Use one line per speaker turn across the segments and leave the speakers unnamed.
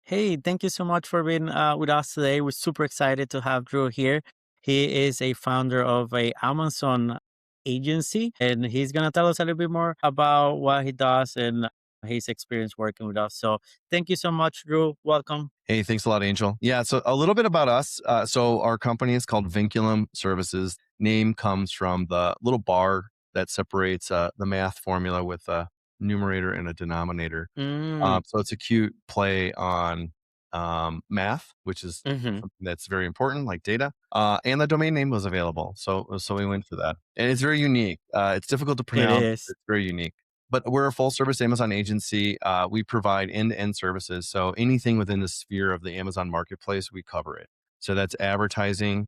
Hey, thank you so much for being with us today. We're super excited to have Drew here. He is a founder of a Amazon agency, and he's gonna tell us a little bit more about what he does and his experience working with us. So, thank you so much, Drew. Welcome.
Hey, thanks a lot, Angel. Yeah, so a little bit about us. So our company is called Vinculum Services. Name comes from the little bar that separates the math formula with a numerator and a denominator.
Mm,
So it's a cute play on math, which is
hmm.
something that's very important, like data. And the domain name was available, so we went for that. And it's very unique. It's difficult to
It
pronounce.
is.
It's very unique. But we're a full service Amazon agency. We provide end to end services. So anything within the sphere of the Amazon marketplace, we cover it. So that's advertising.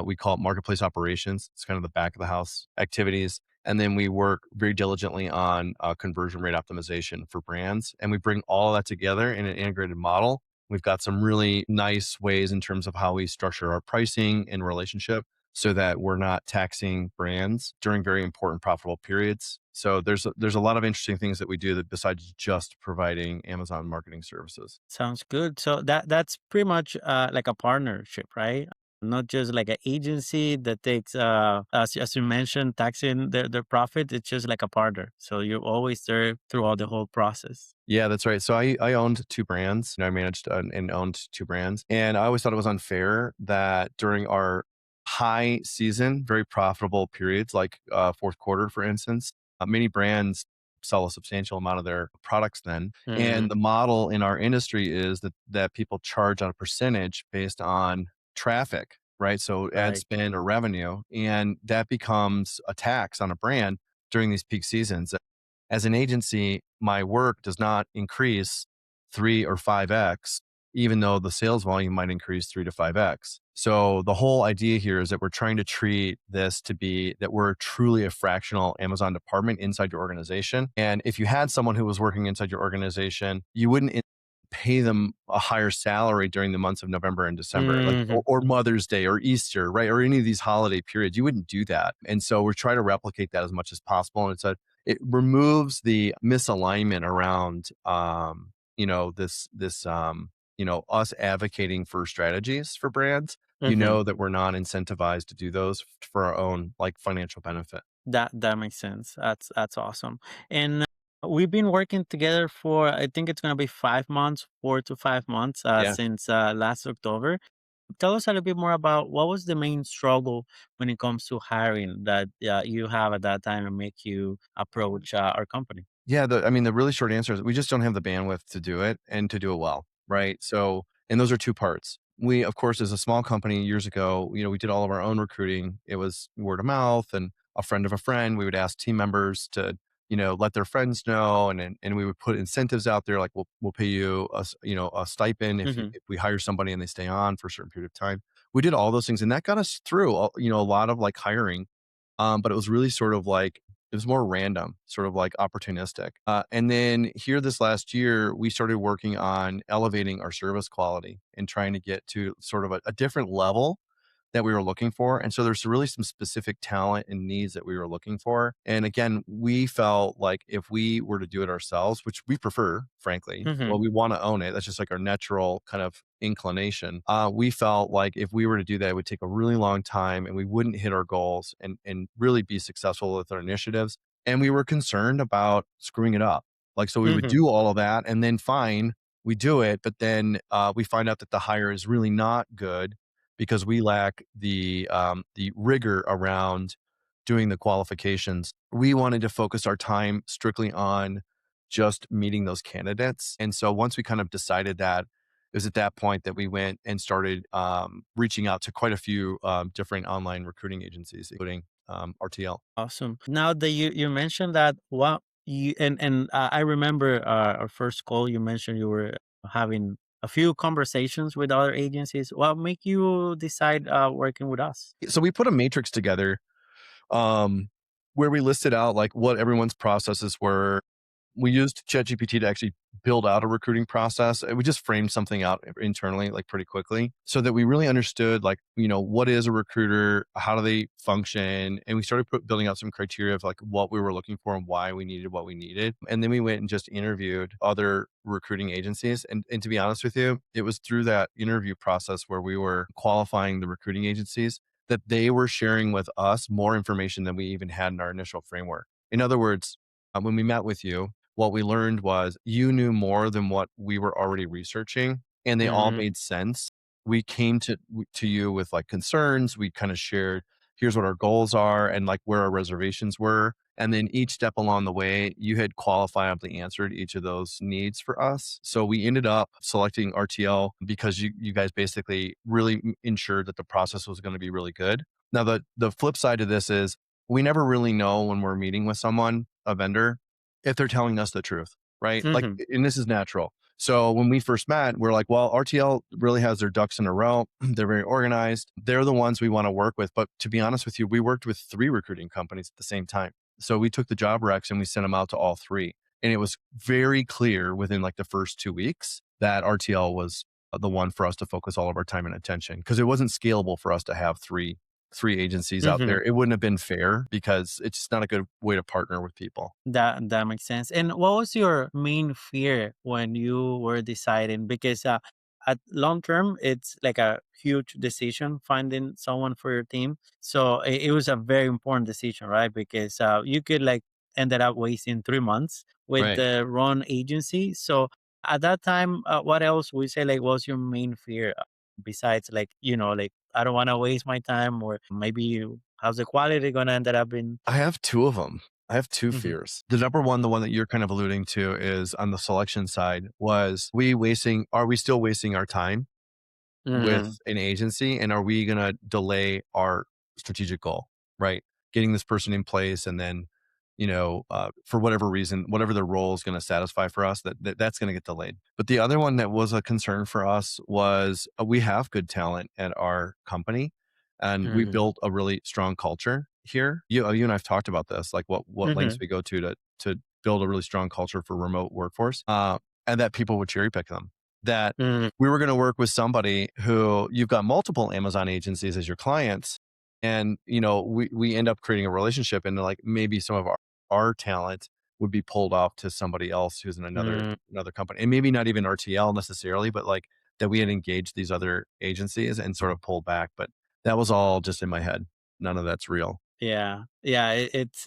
We call it marketplace operations. It's kind of the back of the house activities. And then we work very diligently on conversion rate optimization for brands. And we bring all that together in an integrated model. We've got some really nice ways in terms of how we structure our pricing and relationship so that we're not taxing brands during very important profitable periods. So there's a lot of interesting things that we do that besides just providing Amazon marketing services.
Sounds good. So that's pretty much like a partnership, right? Not just like an agency that takes, as you mentioned, taxing their profit. It's just like a partner. So you're always there throughout the whole process.
Yeah, that's right. So I owned two brands. I managed and owned two brands, and I always thought it was unfair that during our high season, very profitable periods, like fourth quarter, for instance, many brands sell a substantial amount of their products then. And
Hmm.
the model in our industry is that people charge on a percentage based on traffic, right? So ad
Right.
spend or revenue, and that becomes a tax on a brand during these peak seasons. As an agency, my work does not increase 3 or 5x, even though the sales volume might increase 3 to 5x. So the whole idea here is that we're trying to treat this to be that we're truly a fractional Amazon department inside your organization. And if you had someone who was working inside your organization, you wouldn't pay them a higher salary during the months of November and December, like
Hmm.
or Mother's Day or Easter, right? Or any of these holiday periods. You wouldn't do that. And so we're trying to replicate that as much as possible. And it removes the misalignment around us advocating for strategies for brands. You
Hmm.
know that we're not incentivized to do those for our own like financial benefit.
That makes sense. That's awesome. And we've been working together for, I think it's gonna be 5 months, 4 to 5 months,
Yeah.
since last October. Tell us a little bit more about what was the main struggle when it comes to hiring that you have at that time and make you approach our company.
Yeah, I mean, the really short answer is we just don't have the bandwidth to do it and to do it well, right? So, and those are two parts. We, of course, as a small company years ago, we did all of our own recruiting. It was word of mouth and a friend of a friend. We would ask team members to, let their friends know, and we would put incentives out there like we'll pay you a stipend
Hmm.
if we hire somebody and they stay on for a certain period of time. We did all those things, and that got us through, a lot of like hiring. But it was really sort of like it was more random, sort of like opportunistic. And then here this last year, we started working on elevating our service quality and trying to get to sort of a different level that we were looking for. And so there's really some specific talent and needs that we were looking for. And again, we felt like if we were to do it ourselves, which we prefer, frankly,
Hmm.
well, we want to own it. That's just like our natural kind of inclination. We felt like if we were to do that, it would take a really long time and we wouldn't hit our goals and really be successful with our initiatives. And we were concerned about screwing it up. Like, so we would
Hmm.
do all of that and then fine, we do it, but then we find out that the hire is really not good because we lack the rigor around doing the qualifications. We wanted to focus our time strictly on just meeting those candidates. And so once we kind of decided that, it was at that point that we went and started reaching out to quite a few different online recruiting agencies, including RTL.
Awesome. Now that you mentioned that, what you and I remember our first call. You mentioned you were having a few conversations with other agencies. What make you decide working with us?
So we put a matrix together um, where we listed out like what everyone's processes were, we used ChatGPT to actually build out a recruiting process. We just framed something out internally, like pretty quickly, so that we really understood, like, what is a recruiter, how do they function, and we started building out some criteria of like what we were looking for and why we needed what we needed. And then we went and just interviewed other recruiting agencies. And to be honest with you, it was through that interview process where we were qualifying the recruiting agencies that they were sharing with us more information than we even had in our initial framework. In other words, when we met with you, what we learned was you knew more than what we were already researching, and they all
Mhm,
made sense. We came to you with like concerns. We kind of shared, here's what our goals are and like where our reservations were. And then each step along the way, you had qualifiably answered each of those needs for us. So we ended up selecting RTL because you guys basically really ensured that the process was going to be really good. Now, the flip side of this is we never really know when we're meeting with someone, a vendor, if they're telling us the truth, right? Like,
mhm,
and this is natural. So when we first met, we're like, well, RTL really has their ducks in a row. They're very organized. They're the ones we want to work with. But to be honest with you, we worked with 3 recruiting companies at the same time. So we took the job recs and we sent them out to all 3. And it was very clear within like the first 2 weeks that RTL was the one for us to focus all of our time and attention, because it wasn't scalable for us to have three agencies out
mhm.
there. It wouldn't have been fair because it's just not a good way to partner with people.
That makes sense. And what was your main fear when you were deciding? Because at long term, it's like a huge decision finding someone for your team. So it was a very important decision, right? Because you could like ended up wasting 3 months with
Right.
the wrong agency. So at that time, what else would you say like was your main fear besides like like I don't want to waste my time, or maybe how's the quality gonna end up in?
I have 2 of them. I have 2
Hmm.
fears. The number one, the one that you're kind of alluding to, is on the selection side, was are we still wasting our time with
Hmm.
an agency, and are we gonna delay our strategic goal, right? Getting this person in place, and then, for whatever reason, whatever the role is gonna satisfy for us, that's gonna get delayed. But the other one that was a concern for us was, we have good talent at our company, and we
Hmm.
built a really strong culture here. You and I've talked about this, like what lengths
Hmm.
we go to build a really strong culture for remote workforce, and that people would cherry pick them. That
Mhm,
we were going to work with somebody who, you've got multiple Amazon agencies as your clients, and we end up creating a relationship, and like maybe some of our talent would be pulled off to somebody else who's in
mm,
another company, and maybe not even RTL necessarily, but like that we had engaged these other agencies and sort of pulled back. But that was all just in my head. None of that's real.
yeah, yeah, it's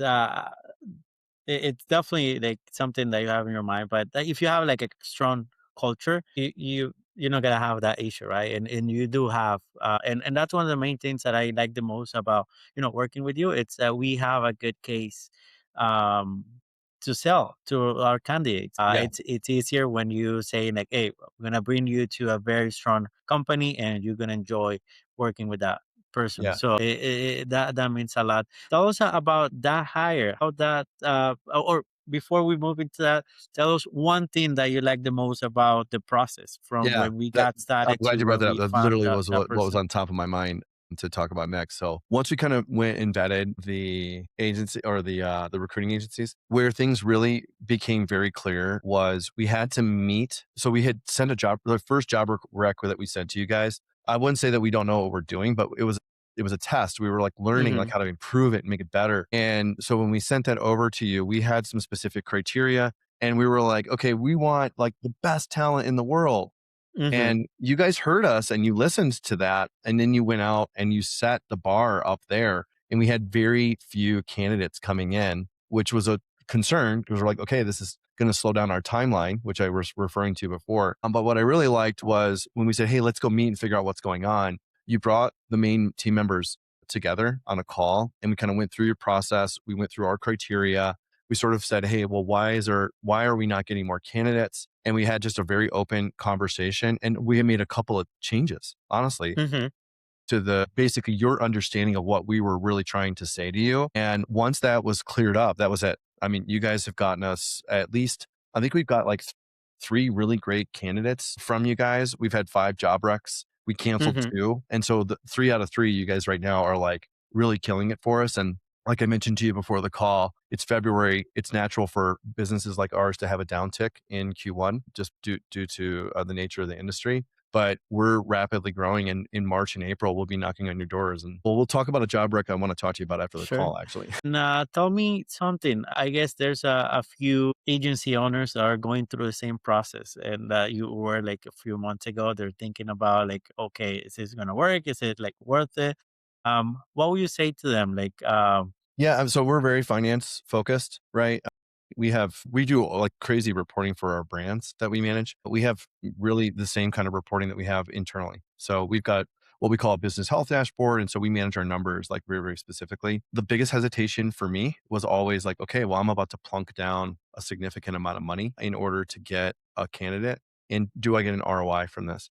definitely like something that you have in your mind, but if you have like a strong culture, you're not gonna have that issue, right? And you do have, and that's one of the main things that I like the most about working with you. It's that we have a good case, um, to sell to our candidates.
Yeah,
It's easier when you say like, hey, we're gonna bring you to a very strong company, and you're gonna enjoy working with that person.
yeah.
So that means a lot. Tell us about that hire. How that or before we move into that, tell us one thing that you like the most about the process from
Yeah,
when we
that
got
I'm
started
glad
to
you brought
when
that up.
we
That
found
literally
that
was
that
what was
person.
on top of my mind to talk about next. So once we kind of went and vetted the agency, or the recruiting agencies, where things really became very clear was we had to meet. So we had sent the first job rec that we sent to you guys. I wouldn't say that we don't know what we're doing, but it was a test. We were like learning like
Mhm,
how to improve it and make it better. And so when we sent that over to you, we had some specific criteria, and we were like, okay, we want like the best talent in the world,
mhm,
and you guys heard us and you listened to that. And then you went out and you set the bar up there. And we had very few candidates coming in, which was a concern, because we're like, okay, this is going to slow down our timeline, which I was referring to before. But what I really liked was when we said, hey, let's go meet and figure out what's going on. You brought the main team members together on a call, and we kind of went through your process. We went through our criteria. We sort of said, hey, well, why are we not getting more candidates? And we had just a very open conversation, and we made a couple of changes, honestly,
mhm,
to the basically your understanding of what we were really trying to say to you. And once that was cleared up, that was it. I mean, you guys have gotten us at least, I think we've got like 3 really great candidates from you guys. We've had 5 job recs. We canceled
mhm.
2. And so the 3 out of 3, you guys right now are like really killing it for us. And like I mentioned to you before the call, it's February. It's natural for businesses like ours to have a downtick in Q1 just due to the nature of the industry. But we're rapidly growing, and in March and April, we'll be knocking on your doors. And we'll talk about a job rec I want to talk to you about after the
Sure.
call, actually.
Now, tell me something. I guess there's a few agency owners that are going through the same process, and you were like a few months ago. They're thinking about like, okay, is this gonna work? Is it like worth it? What would you say to them? Like,
Yeah, so we're very finance focused, right? We do like crazy reporting for our brands that we manage, but we have really the same kind of reporting that we have internally. So we've got what we call a business health dashboard, and so we manage our numbers like very, very specifically. The biggest hesitation for me was always like, okay, well, I'm about to plunk down a significant amount of money in order to get a candidate, and do I get an ROI from this?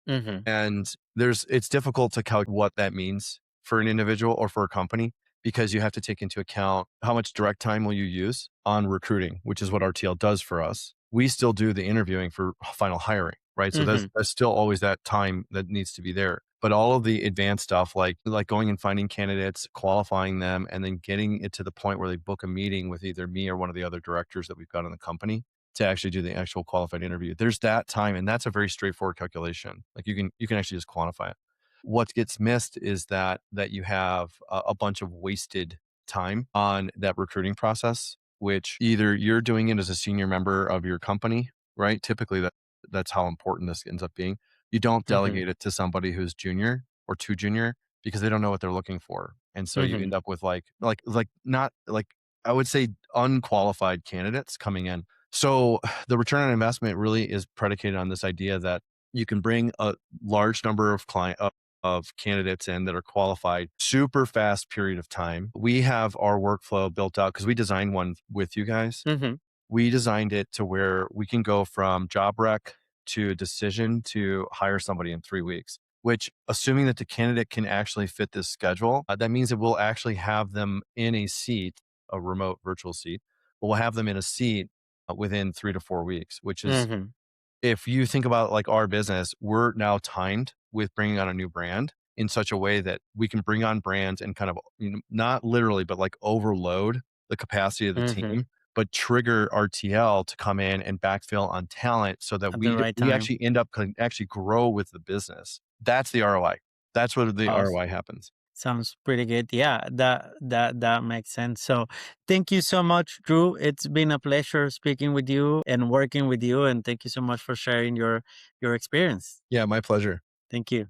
hmm
And it's difficult to calculate what that means for an individual or for a company because you have to take into account how much direct time will you use on recruiting, which is what RTL does for us. We still do the interviewing for final hiring, right? So
hmm
there's still always that time that needs to be there. But all of the advanced stuff, like going and finding candidates, qualifying them, and then getting it to the point where they book a meeting with either me or one of the other directors that we've got in the company, to actually do the actual qualified interview. There's that time, and that's a very straightforward calculation. Like you can actually just quantify it. What gets missed is that you have a bunch of wasted time on that recruiting process, which either you're doing it as a senior member of your company, right? Typically that's how important this ends up being. You don't
hmm
delegate it to somebody who's junior or too junior because they don't know what they're looking for. And so you
hmm
end up with like not like I would say unqualified candidates coming in. So the return on investment really is predicated on this idea that you can bring a large number of of candidates in that are qualified, super fast period of time. We have our workflow built out because we designed one with you guys.
hmm
We designed it to where we can go from job rec to decision to hire somebody in 3 weeks, which, assuming that the candidate can actually fit this schedule, that means that we'll actually have them in a seat, a remote virtual seat, but we'll have them in a seat within 3 to 4 weeks, which is,
hmm
if you think about like our business, we're now timed with bringing on a new brand in such a way that we can bring on brands and kind of, not literally, but like overload the capacity of the
hmm
team, but trigger RTL to come in and backfill on talent so that
At the right
we
time.
actually end up can actually grow with the business. That's the ROI. That's where the ROI happens.
Sounds pretty good. Yeah, that makes sense. So, thank you so much, Drew. It's been a pleasure speaking with you and working with you, and thank you so much for sharing your experience.
Yeah, my pleasure.
Thank you.